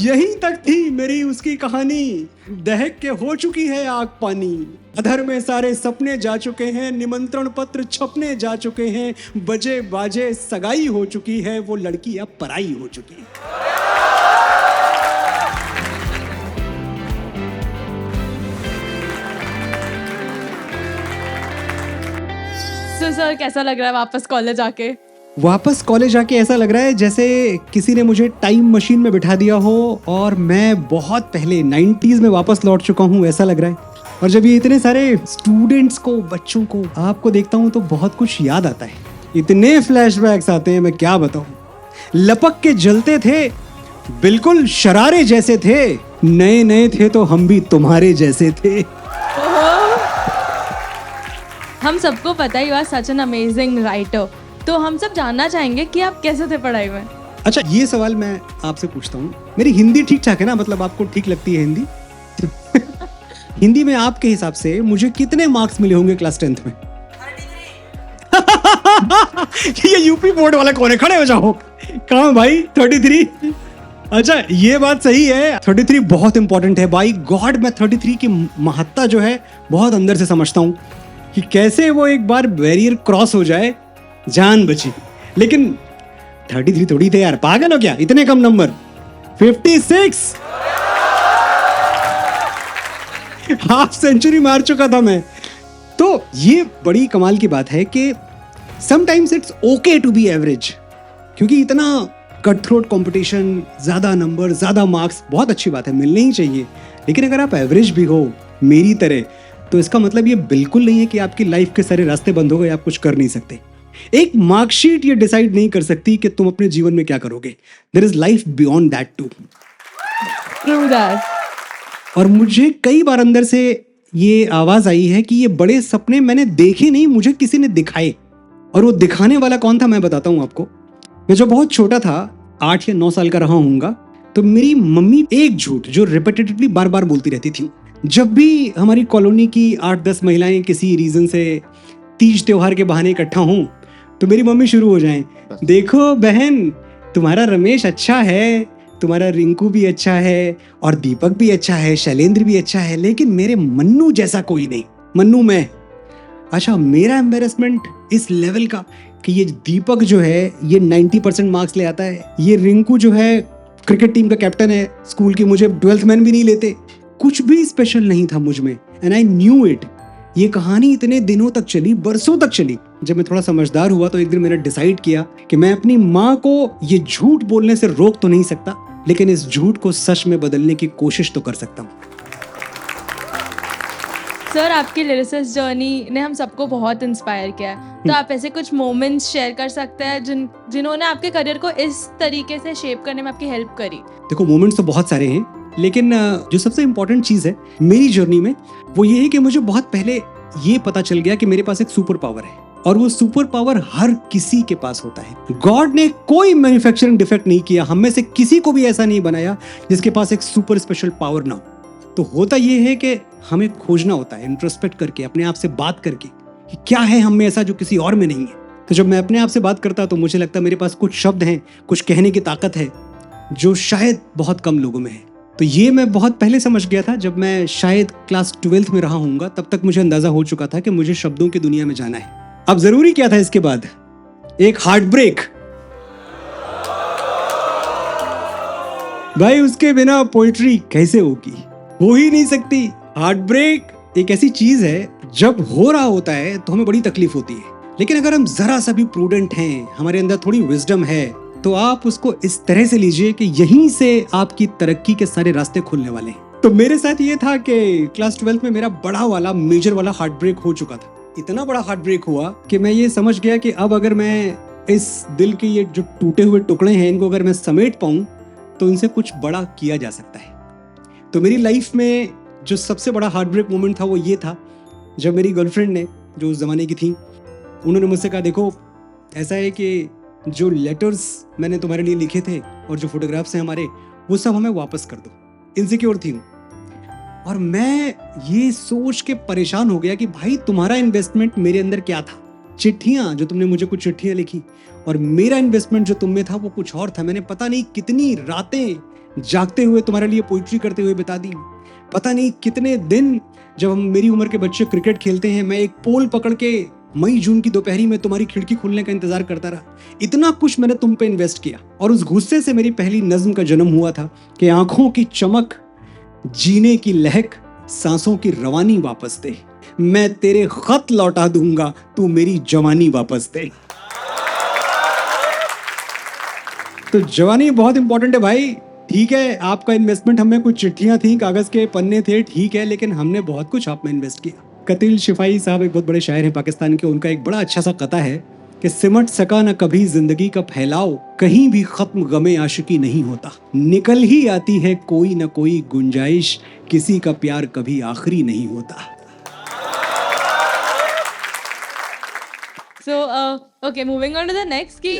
यहीं तक थी मेरी उसकी कहानी, दहक के हो चुकी है आग पानी। अधर में सारे सपने जा चुके हैं, निमंत्रण पत्र छपने जा चुके हैं, बजे बाजे सगाई हो चुकी है, वो लड़की अब पराई हो चुकी है। तो सर कैसा लग रहा है वापस कॉलेज आके? वापस कॉलेज आके ऐसा लग रहा है जैसे किसी ने मुझे टाइम मशीन में बिठा दिया हो और मैं बहुत पहले 90s में वापस लौट चुका हूँ, ऐसा लग रहा है। और जब ये इतने सारे स्टूडेंट्स को, बच्चों को, आपको देखता हूँ तो बहुत कुछ याद आता है। इतने फ्लैशबैक्स आते हैं, मैं क्या बताऊँ। लपक के जलते थे, बिल्कुल शरारे जैसे थे, नए नए थे तो हम भी तुम्हारे जैसे थे। हम सबको पता ही हुआ सच एन अमेजिंग राइटर, तो हम सब जानना चाहेंगे कि आप कैसे थे पढ़ाई में? अच्छा, ये सवाल मैं आपसे पूछता हूँ, मेरी हिंदी ठीक ठाक है ना? मतलब आपको ठीक लगती है हिंदी? हिंदी में आपके हिसाब से मुझे कितने मार्क्स मिले होंगे क्लास 10th में? 33। ये यूपी बोर्ड वाला कौन है? खड़े हो जाओ। कहाँ भाई 33? अच्छा, ये बात सही है, 33 बहुत इंपॉर्टेंट है। बाई गॉड, मैं 33 की महत्ता जो है बहुत अंदर से समझता हूँ कि कैसे वो एक बार बैरियर क्रॉस हो जाए जान बची। लेकिन 33 थोड़ी थे यार, पागल हो क्या? इतने कम नंबर, 56। हाफ सेंचुरी मार चुका था मैं। तो ये बड़ी कमाल की बात है कि sometimes it's okay to be average, क्योंकि इतना कट थ्रोट कंपटीशन, ज्यादा नंबर, ज्यादा मार्क्स बहुत अच्छी बात है, मिलने ही चाहिए। लेकिन अगर आप एवरेज भी हो मेरी तरह, तो इसका मतलब ये बिल्कुल नहीं है कि आपकी लाइफ के सारे रास्ते बंद हो गए, आप कुछ कर नहीं सकते। एक मार्कशीट ये डिसाइड नहीं कर सकती कि तुम अपने जीवन में क्या करोगे। There is life beyond that too. True that. और मुझे कई बार अंदर से ये आवाज आई है कि ये बड़े सपने मैंने देखे नहीं, मुझे किसी ने दिखाए। और वो दिखाने वाला कौन था मैं बताता हूँ आपको। मैं जब बहुत छोटा था, 8 या 9 साल का रहा हूँगा, तो मेरी मम्मी एक झूठ जो रिपीटेडली बार बार बोलती रहती थी। जब भी हमारी कॉलोनी की 8-10 महिलाएं किसी रीजन से तीज त्योहार के बहाने इकट्ठा हों, तो मेरी मम्मी शुरू हो जाएं, देखो बहन, तुम्हारा रमेश अच्छा है, तुम्हारा रिंकू भी अच्छा है, और दीपक भी अच्छा है, शैलेंद्र भी अच्छा है, लेकिन मेरे मन्नू जैसा कोई नहीं। मन्नू मैं। अच्छा, मेरा एम्बेरसमेंट इस लेवल का कि ये दीपक जो है ये 90% मार्क्स ले आता है, ये रिंकू जो है क्रिकेट टीम का कैप्टन है स्कूल की, मुझे 12th मैन भी नहीं लेते। कुछ भी स्पेशल नहीं था मुझ में, एंड आई न्यू इट। ये कहानी इतने दिनों तक चली, बरसों तक चली। जब मैं थोड़ा समझदार हुआ तो एक दिन मैंने डिसाइड किया कि मैं अपनी माँ को ये झूठ बोलने से रोक तो नहीं सकता, लेकिन इस झूठ को सच में बदलने की कोशिश तो कर सकता हूँ। सर, आपकी लिरिसिस्ट जर्नी ने हम सबको बहुत इंस्पायर किया है, तो आप ऐसे कुछ मोमेंट्स शेयर कर सकते हैं जिन्होंने आपके करियर को इस तरीके से शेप करने में आपकी हेल्प करी? देखो, मोमेंट्स तो बहुत सारे हैं, लेकिन जो सबसे इंपॉर्टेंट चीज है मेरी जर्नी में वो ये है कि मुझे बहुत पहले ये पता चल गया कि मेरे पास एक सुपर पावर है, और वो सुपर पावर हर किसी के पास होता है। गॉड ने कोई मैन्युफैक्चरिंग डिफेक्ट नहीं किया, हम में से किसी को भी ऐसा नहीं बनाया जिसके पास एक सुपर स्पेशल पावर ना हो। तो होता ये है कि हमें खोजना होता है, इंट्रोस्पेक्ट करके, अपने आप से बात करके कि क्या है हम में ऐसा जो किसी और में नहीं है। तो जब मैं अपने आप से बात करता तो मुझे लगता मेरे पास कुछ शब्द हैं, कुछ कहने की ताकत है जो शायद बहुत कम लोगों में है। तो ये मैं बहुत पहले समझ गया था, जब मैं शायद क्लास 12th में रहा हूँगा, तब तक मुझे अंदाजा हो चुका था कि मुझे शब्दों की दुनिया में जाना है। अब जरूरी क्या था इसके बाद? एक हार्ट ब्रेक। भाई, उसके बिना पोइट्री कैसे होगी? हो ही नहीं सकती। हार्ट ब्रेक एक ऐसी चीज है, जब हो रहा होता है तो हमें बड़ी तकलीफ होती है, लेकिन अगर हम जरा सा भी प्रूडेंट हैं, हमारे अंदर थोड़ी विजडम है, तो आप उसको इस तरह से लीजिए कि यहीं से आपकी तरक्की के सारे रास्ते खुलने वाले हैं। तो मेरे साथ ये था कि क्लास 12th में मेरा बड़ा वाला, मेजर वाला हार्ट ब्रेक हो चुका था। इतना बड़ा हार्ट ब्रेक हुआ कि मैं ये समझ गया कि अब अगर मैं इस दिल के ये जो टूटे हुए टुकड़े हैं, इनको अगर मैं समेट पाऊं तो इनसे कुछ बड़ा किया जा सकता है। तो मेरी लाइफ में जो सबसे बड़ा हार्ट ब्रेक मोमेंट था वो ये था, जब मेरी गर्लफ्रेंड ने, जो उस जमाने की थी, उन्होंने मुझसे कहा, देखो ऐसा है कि जो लेटर्स मैंने तुम्हारे लिए लिखे थे और जो फोटोग्राफ्स हैं हमारे, वो सब हमें वापस कर दो। इनसिक्योर थी। और मैं ये सोच के परेशान हो गया कि भाई, तुम्हारा इन्वेस्टमेंट मेरे अंदर क्या था? चिट्ठियां, जो तुमने मुझे कुछ चिट्ठियां लिखी, और मेरा इन्वेस्टमेंट जो तुम में था वो कुछ और था। मैंने पता नहीं कितनी रातें जागते हुए तुम्हारे लिए पोइट्री करते हुए बिता दी। पता नहीं कितने दिन जब हम मेरी उम्र के बच्चे क्रिकेट खेलते हैं, मैं एक पोल पकड़ के मई जून की दोपहरी में तुम्हारी खिड़की खुलने का इंतजार करता रहा। इतना कुछ मैंने तुम पे इन्वेस्ट किया और उस गुस्से से मेरी पहली नज्म का जन्म हुआ था कि आंखों की चमक, जीने की लहक, सांसों की रवानी वापस दे। मैं तेरे खत लौटा दूंगा, तू मेरी जवानी वापस दे। तो जवानी बहुत इंपॉर्टेंट है भाई। ठीक है, आपका इन्वेस्टमेंट हमें कुछ चिट्ठियां थी, कागज के पन्ने थे, ठीक है, लेकिन हमने बहुत कुछ आप में इन्वेस्ट किया। कतील शिफाई साहब एक बहुत बड़े शायर हैं पाकिस्तान के, उनका एक बड़ा अच्छा सा कथा है कि सिमट सका न कभी जिंदगी का फैलाओ, कहीं भी खत्म गमे आशिकी नहीं होता, निकल ही आती है कोई न कोई गुंजाइश, किसी का प्यार कभी आखिरी नहीं होता। So, okay, moving on to the next कि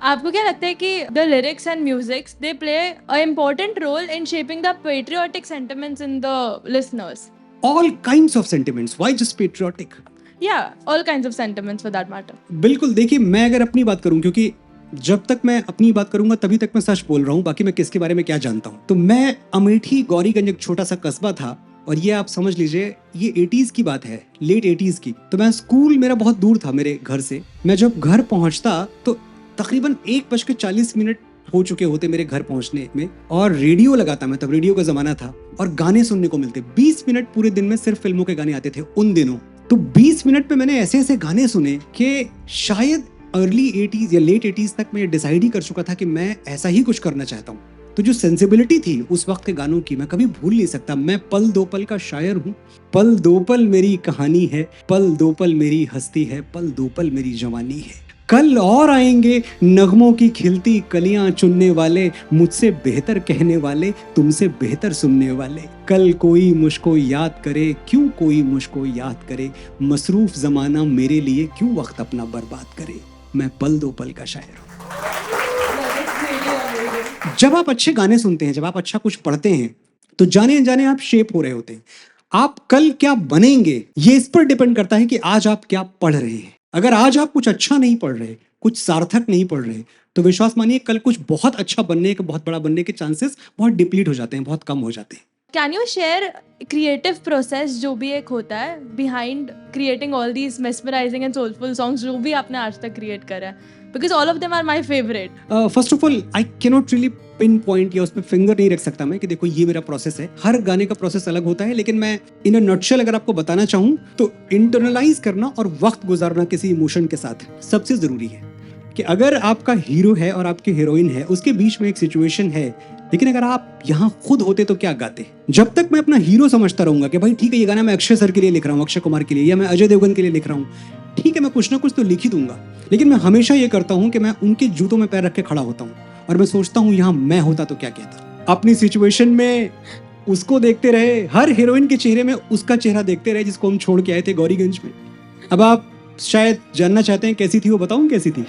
आपको क्या लगता है कि the lyrics and musics they play an important role in shaping the patriotic sentiments in the listeners? All kinds of sentiments, why just patriotic? Yeah, all kinds of sentiments for that matter. बिल्कुल। देखिए, मैं अगर अपनी बात करूं, क्योंकि जब तक मैं अपनी बात करूंगा तभी तक मैं सच बोल रहा हूं, बाकी मैं किसके बारे में क्या जानता हूं। तो मैं अमेठी गौरीगंज एक छोटा सा कस्बा था, और ये आप समझ लीजिए ये 80s की बात है, लेट 80s की। तो मैं स्कूल मेरा बहुत दूर था मेरे घर से। मैं जब घर पहुंचता तो तकरीबन 1:40 हो चुके होते मेरे घर पहुंचने में, और रेडियो लगाता मैं, तब रेडियो का जमाना था, और गाने सुनने को मिलते। 20 मिनट पूरे दिन में सिर्फ फिल्मों के गाने आते थे उन दिनों। तो 20 मिनट में मैंने ऐसे ऐसे गाने सुने कि शायद अर्ली 80s या लेट 80s तक मैं डिसाइड ही कर चुका था कि मैं ऐसा ही कुछ करना चाहता हूँ। तो जो सेंसिबिलिटी थी उस वक्त के गानों की मैं कभी भूल नहीं सकता। मैं पल दो पल का शायर हूँ, पल दो पल मेरी कहानी है, पल दो पल मेरी हस्ती है, पल दो पल मेरी जवानी है। कल और आएंगे नगमों की खिलती कलियां चुनने वाले, मुझसे बेहतर कहने वाले, तुमसे बेहतर सुनने वाले। कल कोई मुझको याद करे, क्यों कोई मुझको याद करे, मसरूफ जमाना मेरे लिए क्यों वक्त अपना बर्बाद करे। मैं पल दो पल का शायर हूँ। जब आप अच्छे गाने सुनते हैं, जब आप अच्छा कुछ पढ़ते हैं, तो जाने अनजाने आप शेप हो रहे होते हैं। आप कल क्या बनेंगे ये इस पर डिपेंड करता है कि आज आप क्या पढ़ रहे हैं। अगर आज आप कुछ अच्छा नहीं पढ़ रहे, कुछ सार्थक नहीं पढ़ रहे, तो विश्वास मानिए कल कुछ बहुत अच्छा बनने के, बहुत बड़ा बनने के चांसेस बहुत डिप्लीट हो जाते हैं, बहुत कम हो जाते हैं। Can you share creative process जो भी एक होता है behind creating all these mesmerizing and soulful songs जो भी आपने आज तक create करा है? Because all of them are my favorite. First of all, I cannot really pinpoint या उस पर फिंगर नहीं रख सकता मैं कि देखो ये मेरा प्रोसेस है। हर गाने का प्रोसेस अलग होता है, लेकिन मैं इन अ नटशेल अगर आपको बताना चाहूँ तो इंटरनलाइज करना और वक्त गुजारना किसी इमोशन के साथ सबसे जरूरी है। कि अगर आपका हीरो है और आपकी हीरोइन है, उसके बीच में एक सिचुएशन है, लेकिन अगर आप यहाँ खुद होते तो क्या गाते। जब तक मैं अपना हीरो समझता रहूंगा कि भाई ठीक है ये गाना मैं अक्षय सर के लिए लिख रहा हूँ, अक्षय कुमार के लिए, या मैं अजय देवगन के लिए लिख रहा हूँ, ठीक है मैं कुछ ना कुछ तो लिख ही दूंगा, लेकिन मैं हमेशा ये करता हूँ कि मैं उनके जूतों में पैर रख के खड़ा होता हूँ और मैं सोचता हूँ यहाँ मैं होता तो क्या कहता। अपनी सिचुएशन में उसको देखते रहे, हर हीरोइन के चेहरे में उसका चेहरा देखते रहे जिसको हम छोड़ के आए थे गौरीगंज में। अब आप शायद जानना चाहते हैं कैसी थी वो, बताऊं कैसी थी?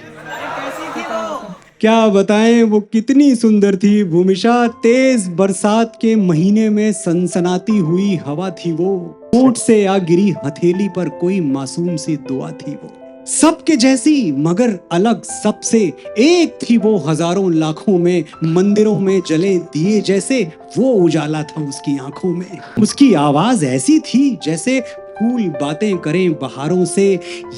क्या बताएं वो कितनी सुंदर थी भूमिशा। तेज बरसात के महीने में सनसनाती हुई हवा थी वो, होठ से आ गिरी हथेली पर कोई मासूम सी दुआ थी वो। सबके जैसी मगर अलग सबसे, एक थी वो हजारों लाखों में, मंदिरों में जले दिए जैसे वो उजाला था उसकी आंखों में। उसकी आवाज ऐसी थी जैसे फूल बातें करें बहारों से,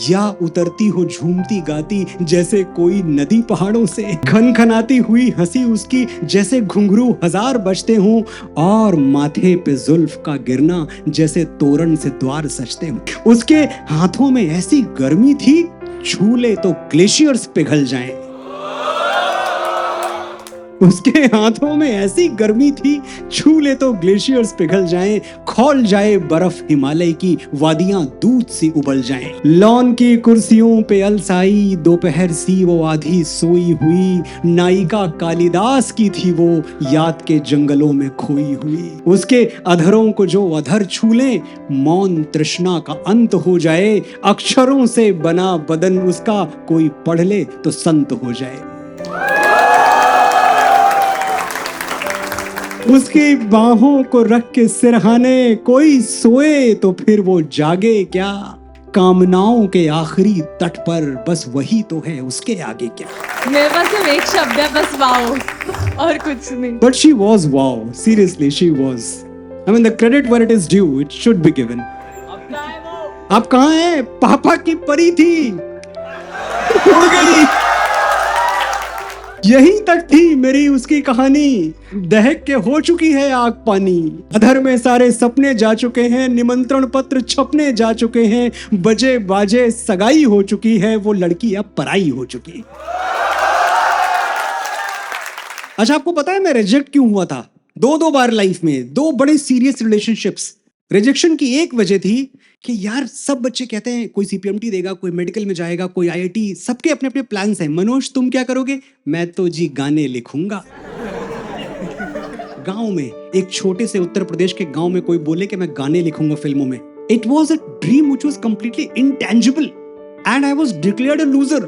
या उतरती हो झूमती गाती जैसे कोई नदी पहाड़ों से। खनखनाती हुई हंसी उसकी जैसे घुंघरू हजार बजते हों, और माथे पे जुल्फ का गिरना जैसे तोरण से द्वार सजते हों। उसके हाथों में ऐसी गर्मी थी छूले तो ग्लेशियर्स पिघल जाएं। उसके हाथों में ऐसी गर्मी थी छूले तो ग्लेशियर्स पिघल जाएं, खौल जाए बर्फ हिमालय की वादियां दूध सी उबल जाएं। लॉन की कुर्सियों पे अलसाई दोपहर सी वो आधी सोई हुई, नायिका कालिदास की थी वो याद के जंगलों में खोई हुई। उसके अधरों को जो अधर छूले मौन तृष्णा का अंत हो जाए, अक्षरों से बना बदन उसका कोई पढ़ ले तो संत हो जाए। उसकी बाहों को रख के सिरहाने कोई सोए तो फिर वो जागे क्या, कामनाओं के आखिरी तट पर बस वही तो है, उसके आगे क्या। मेरे पास सिर्फ एक शब्द है, बस वाओ, और कुछ नहीं। But she was wow. Seriously, she was. I mean, the credit where it is due, it should be given. आप कहाँ हैं? पापा की परी थी, उड़ गई। यहीं तक थी मेरी उसकी कहानी, दहक के हो चुकी है आग पानी। अधर में सारे सपने जा चुके हैं, निमंत्रण पत्र छपने जा चुके हैं, बजे बाजे सगाई हो चुकी है, वो लड़की अब पराई हो चुकी है। अच्छा, आपको पता है मैं रिजेक्ट क्यों हुआ था? दो बार लाइफ में, 2 बड़े सीरियस रिलेशनशिप्स। रिजेक्शन की एक वजह थी कि यार सब बच्चे कहते हैं कोई सीपीएमटी देगा, कोई मेडिकल में जाएगा, कोई आईआईटी, सबके अपने अपने प्लान्स हैं। मनोज तुम क्या करोगे? मैं तो जी गाने लिखूंगा। गांव में, एक छोटे से उत्तर प्रदेश के गांव में कोई बोले कि मैं गाने लिखूंगा फिल्मों में, it was a dream which was completely intangible and I was declared a loser.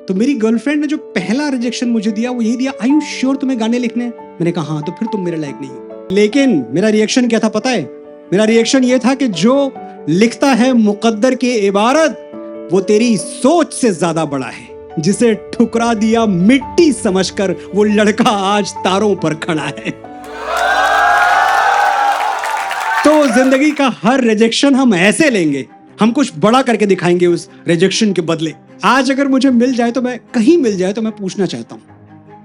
तो मेरी गर्लफ्रेंड ने जो पहला रिजेक्शन मुझे दिया वो यही दिया, आर यू श्योर तुम्हें गाने लिखने हैं? मैंने कहा हाँ, तो फिर तुम मेरे लायक नहीं हो। लेकिन मेरा रिएक्शन क्या था पता है? मेरा रिएक्शन ये था कि जो लिखता है मुकद्दर की इबारत, वो तेरी सोच से ज्यादा बड़ा है, जिसे ठुकरा दिया मिट्टी समझकर वो लड़का आज तारों पर खड़ा है। तो जिंदगी का हर रिजेक्शन हम ऐसे लेंगे, हम कुछ बड़ा करके दिखाएंगे उस रिजेक्शन के बदले। आज अगर मुझे मिल जाए, तो मैं कहीं मिल जाए, तो मैं पूछना चाहता हूं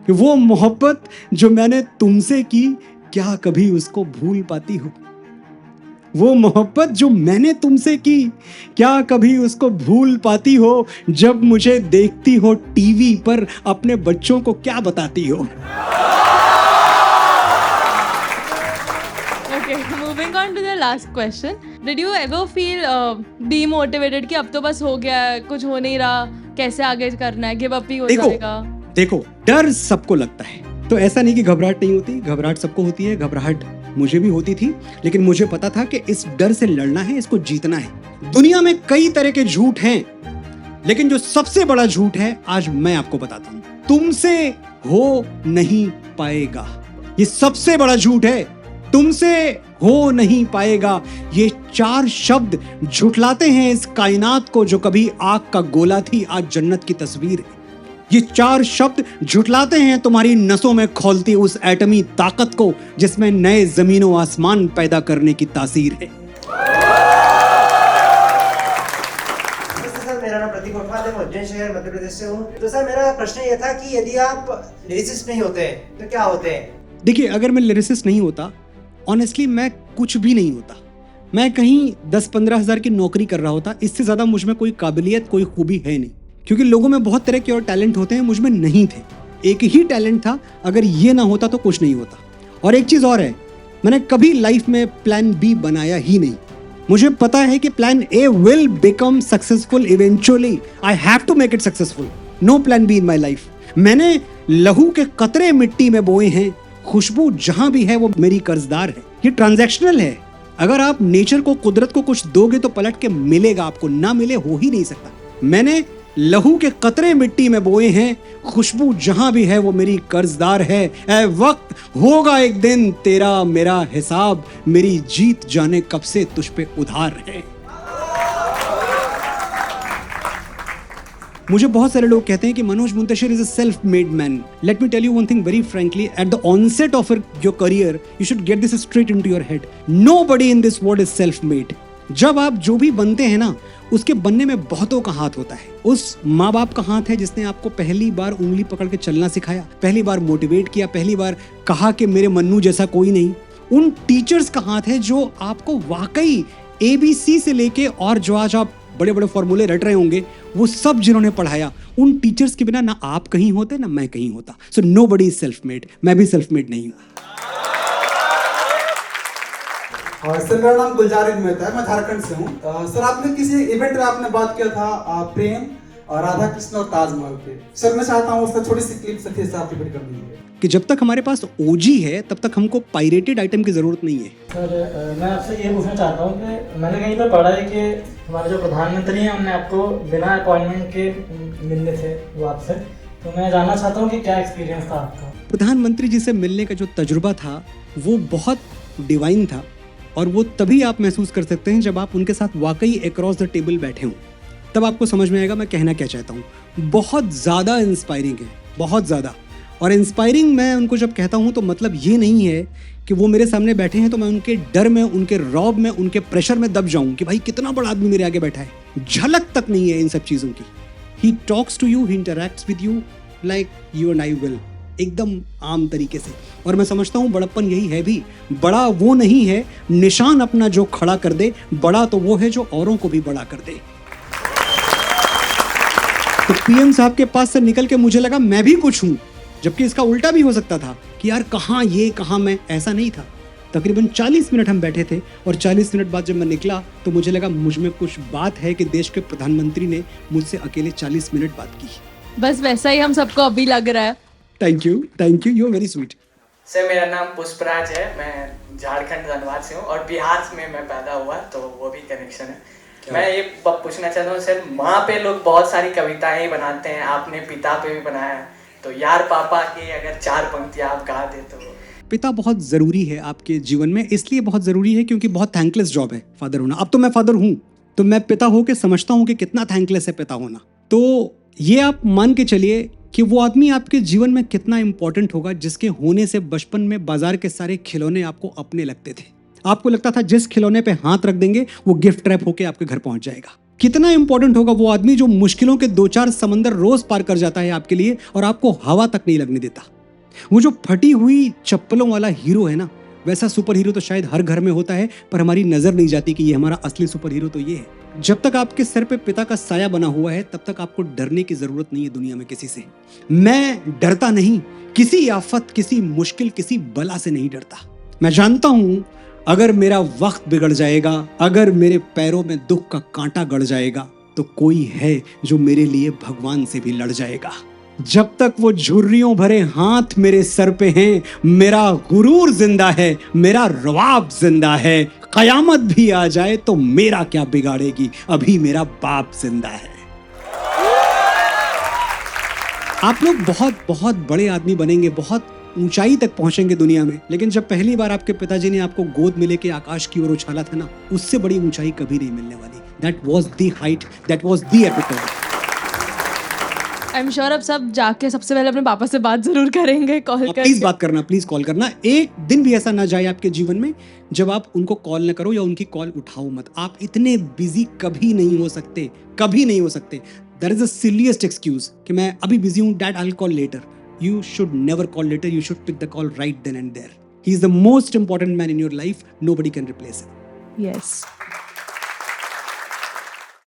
कि वो मोहब्बत जो मैंने तुमसे की, क्या कभी उसको भूल पाती हो? वो मोहब्बत जो मैंने तुमसे की, क्या कभी उसको भूल पाती हो? जब मुझे देखती हो टीवी पर, अपने बच्चों को क्या बताती हो? Okay, moving on to the last question. Did you ever feel demotivated कि अब तो बस हो गया, कुछ हो नहीं रहा, कैसे आगे करना है, गिव अप ही हो जाएगा? देखो, डर सबको लगता है, तो ऐसा नहीं कि घबराहट नहीं होती, घबराहट सबको होती है, घबराहट मुझे भी होती थी, लेकिन मुझे पता था कि इस डर से लड़ना है, इसको जीतना है। दुनिया में कई तरह के झूठ हैं, लेकिन जो सबसे बड़ा झूठ है आज मैं आपको बताता हूं, तुमसे हो नहीं पाएगा। ये सबसे बड़ा झूठ है, तुमसे हो नहीं पाएगा। ये 4 शब्द झुठलाते हैं इस कायनात को जो कभी आग का गोला थी, आज जन्नत की तस्वीर है। ये 4 शब्द झुठलाते हैं तुम्हारी नसों में खौलती उस एटमी ताकत को जिसमें नए जमीनों आसमान पैदा करने की तासीर है। सर, मेरा नाम प्रतीक उटवाल है, मैं उज्जैन शहर मध्य प्रदेश से हूँ। तो सर, मेरा प्रश्न ये था कि यदि आप लिरिसिस्ट नहीं होते तो क्या होते हैं? देखिए, अगर मैं लिरिसिस्ट नहीं होता, ऑनेस्टली मैं कुछ भी नहीं होता। मैं कहीं 10-15 हज़ार की नौकरी कर रहा होता। इससे ज़्यादा मुझ में कोई काबिलियत, कोई खूबी है नहीं, क्योंकि लोगों में बहुत तरह के और टैलेंट होते हैं, मुझ में नहीं थे। एक ही टैलेंट था, अगर ये ना होता तो कुछ नहीं होता। और एक चीज़ और है, मैंने कभी लाइफ में प्लान बी बनाया ही नहीं। मुझे पता है कि plan A will become successful eventually, I have to make it successful. No plan B in my life. मैंने लहू के कतरे मिट्टी में बोए हैं, खुशबू जहां भी है वो मेरी कर्जदार है। ये ट्रांजैक्शनल है। अगर आप नेचर को, कुदरत को कुछ दोगे तो पलट के मिलेगा आपको, ना मिले हो ही नहीं सकता। मैंने लहू के कतरे मिट्टी में बोए हैं, खुशबू जहां भी है वो मेरी कर्जदार है। ऐ वक्त, होगा एक दिन तेरा मेरा हिसाब, मेरी जीत जाने कब से तुझ पे उधार है। मुझे बहुत सारे लोग कहते हैं कि Manoj Muntashir is a self made man. Let me tell you one thing very frankly, at the onset of your career you should get this straight into your head, nobody in this world is self made. जब आप जो भी बनते हैं ना, उसके बनने में बहुतों का हाथ होता है। उस माँ बाप का हाथ है जिसने आपको पहली बार उंगली पकड़ के चलना सिखाया, पहली बार मोटिवेट किया, पहली बार कहा कि मेरे मन्नू जैसा कोई नहीं। उन टीचर्स का हाथ है जो आपको वाकई ABC से लेके और जो आज आप बड़े बड़े फॉर्मूले रट रहे होंगे, वो सब जिन्होंने पढ़ाया, उन टीचर्स के बिना ना आप कहीं होते ना मैं कहीं होता। So nobody is self made. मैं भी सेल्फ मेड नहीं हूँ। और सर, मेरा नाम गुलजार मेहता है, मैं झारखंड से हूँ। सर, आपने किसी इवेंट में आपने बात किया था प्रेम और राधा कृष्ण और ताजमहल पे। सर, मैं चाहता हूँ उसका छोटी सी क्लिप सखी से आप रिपीट कर दीजिए कि जब तक हमारे पास OG है तब तक हमको पायरेटेड आइटम की जरूरत नहीं है। सर, मैं आपसे ये पूछना चाहता हूँ कि मैंने कहीं पर पढ़ा है कि हमारे जो प्रधानमंत्री हैं उन्होंने आपको बिना अपॉइंटमेंट के मिलने थे वो आपसे, तो मैं जानना चाहता हूँ कि क्या एक्सपीरियंस था आपका? प्रधानमंत्री जी से मिलने का जो तजुर्बा था वो बहुत डिवाइन था और वो तभी आप महसूस कर सकते हैं जब आप उनके साथ वाकई अक्रॉस द टेबल बैठे हों, तब आपको समझ में आएगा मैं कहना क्या चाहता हूँ। बहुत ज़्यादा इंस्पायरिंग है, बहुत ज़्यादा। और इंस्पायरिंग मैं उनको जब कहता हूँ तो मतलब ये नहीं है कि वो मेरे सामने बैठे हैं तो मैं उनके डर में, उनके रौब में, उनके प्रेशर में दब जाऊं कि भाई कितना बड़ा आदमी मेरे आगे बैठा है। झलक तक नहीं है इन सब चीज़ों की। He talks to you, he interacts with you like you and I will, एकदम आम तरीके से। और मैं समझता हूँ बड़प्पन यही है भी। बड़ा वो नहीं है निशान अपना जो खड़ा कर दे, बड़ा तो वो है जो औरों को भी बड़ा कर दे। तो पीएम साहब के पास से निकल के मुझे लगा मैं भी कुछ हूँ, जबकि इसका उल्टा भी हो सकता था कि यार कहाँ ये कहाँ मैं, ऐसा नहीं था। तकरीबन 40 मिनट हम बैठे थे और 40 मिनट बाद जब मैं निकला तो मुझे लगा मुझ में कुछ बात है कि देश के प्रधानमंत्री ने मुझसे अकेले 40 मिनट बात की। बस वैसा ही हम सबको अभी लग रहा है। Thank you, you are very sweet. Sir मेरा नाम पुष्पराज है, मैं झारखंड धनबाद से हूँ और बिहार में मैं पैदा हुआ, तो वो भी कनेक्शन है। मैं ये पूछना चाहता हूँ सर, वहाँ पे लोग बहुत सारी कविताएं बनाते हैं, आपने पिता पे भी बनाया है, तो यार पापा की अगर 4 पंक्तियाँ आप गा दे तो। पिता बहुत ज़रूरी है आपके जीवन में, इसलिए बहुत ज़रूरी है क्योंकि बहुत थैंकलेस जॉब है फादर होना। अब तो मैं फादर हूँ तो मैं पिता हो के समझता हूँ कि कितना थैंकलेस है पिता होना। तो ये आप मान के चलिए कि वो आदमी आपके जीवन में कितना इंपॉर्टेंट होगा जिसके होने से बचपन में बाजार के सारे खिलौने आपको अपने लगते थे। आपको लगता था जिस खिलौने पे हाथ रख देंगे वो गिफ्ट रैप होके आपके घर पहुंच जाएगा। कितना इंपॉर्टेंट होगा वो आदमी जो मुश्किलों के 2-4 समंदर रोज पार कर जाता है आपके लिए और आपको हवा तक नहीं लगने देता। वो जो फटी हुई चप्पलों वाला हीरो है ना, वैसा सुपर हीरो तो शायद हर घर में होता है, पर हमारी नजर नहीं जाती कि ये हमारा असली सुपर हीरो तो ये है। जब तक आपके सर पे पिता का साया बना हुआ है तब तक आपको डरने की जरूरत नहीं है दुनिया में किसी से। मैं डरता नहीं, किसी आफत, किसी मुश्किल, किसी बला से नहीं डरता। मैं जानता हूं अगर मेरा वक्त बिगड़ जाएगा, अगर मेरे पैरों में दुख का कांटा गड़ जाएगा तो कोई है जो मेरे लिए भगवान से भी लड़ जाएगा। जब तक वो झुर्रियों भरे हाथ मेरे सर पे हैं, मेरा गुरूर जिंदा है, मेरा रवाब जिंदा है। कयामत भी आ जाए तो मेरा क्या बिगाड़ेगी, अभी मेरा बाप जिंदा है। आप लोग बहुत बहुत बड़े आदमी बनेंगे, बहुत ऊंचाई तक पहुंचेंगे दुनिया में, लेकिन जब पहली बार आपके पिताजी ने आपको गोद में लेके आकाश की ओर उछाला था ना, उससे बड़ी ऊंचाई कभी नहीं मिलने वाली। That was the height, that was the epitome. I am sure अब सब जाके सबसे पहले अपने पापा से बात जरूर करेंगे, कॉल करके। प्लीज बात करना, प्लीज कॉल करना। एक दिन भी ऐसा ना जाए आपके जीवन में जब आप उनको कॉल न करो या उनकी कॉल उठाओ मत। आप इतने बिजी कभी नहीं हो सकते, कभी नहीं हो सकते। That is the silliest excuse कि मैं अभी बिजी हूं, dad I will call later. You should never call later, you should pick the call right then and there. He is the most important man in your life, nobody can replace him. Yes.